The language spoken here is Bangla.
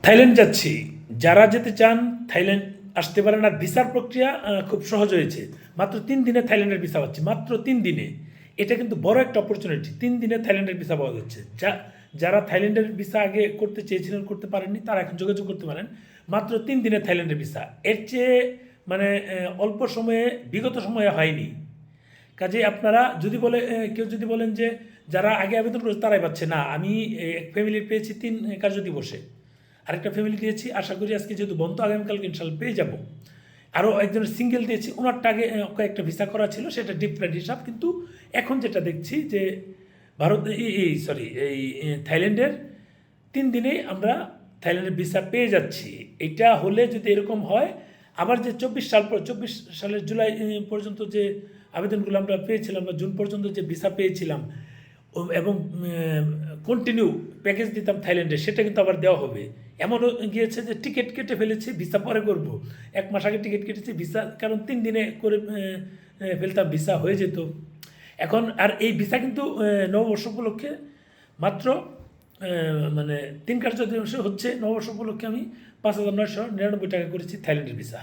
থাইল্যান্ড যাচ্ছি, যারা যেতে চান থাইল্যান্ড আসতে পারেন। আর ভিসার প্রক্রিয়া খুব সহজ হয়েছে। মাত্র 3 দিনে থাইল্যান্ডের ভিসা পাচ্ছি, মাত্র 3 দিনে। এটা কিন্তু বড় একটা অপরচুনিটি। 3 দিনে থাইল্যান্ডের ভিসা পাওয়া যাচ্ছে। যারা থাইল্যান্ডের ভিসা আগে করতে চেয়েছিলেন, করতে পারেননি, তারা এখন যোগাযোগ করতে পারেন। মাত্র 3 দিনে থাইল্যান্ডের ভিসা, এর চেয়ে মানে অল্প সময়ে, বিগত সময়ে হয়নি। কাজে আপনারা যদি কেউ যদি বলেন যে যারা আগে আবেদন করেছে তারাই পাচ্ছে না, আমি এক ফ্যামিলির পেয়েছি 3 কার্য দিবসে, আরেকটা ফ্যামিলি দিয়েছি, আশা করি আজকে যেহেতু বন্ধ, আগামীকালকে ইনশাল্লাহ পেয়ে যাব। আরও একজনের সিঙ্গেল দিয়েছি, ওনারটা আগে কয়েকটা ভিসা করা ছিল, সেটা ডিফারেন্ট হিসাব। কিন্তু এখন যেটা দেখছি যে ভারত এই থাইল্যান্ডের 3 দিনেই আমরা থাইল্যান্ডের ভিসা পেয়ে যাচ্ছি। এটা হলে যদি এরকম হয়, আবার যে 24 সালের জুলাই পর্যন্ত যে আবেদনগুলো আমরা পেয়েছিলাম, বা জুন পর্যন্ত যে ভিসা পেয়েছিলাম, এবং কন্টিনিউ প্যাকেজ দিতাম থাইল্যান্ডে, সেটা কিন্তু আবার দেওয়া হবে। এমনও গিয়েছে যে টিকিট কেটে ফেলেছি, ভিসা পরে করব। 1 মাস আগে টিকিট কেটেছি, ভিসা কারণ 3 দিনে করে ফেলতাম, ভিসা হয়ে যেত। এখন আর এই ভিসা কিন্তু নববর্ষ উপলক্ষে মাত্র মানে 3 কার্য দিবসে হচ্ছে। নববর্ষ উপলক্ষে আমি 5,999 টাকা করেছি থাইল্যান্ডের ভিসা।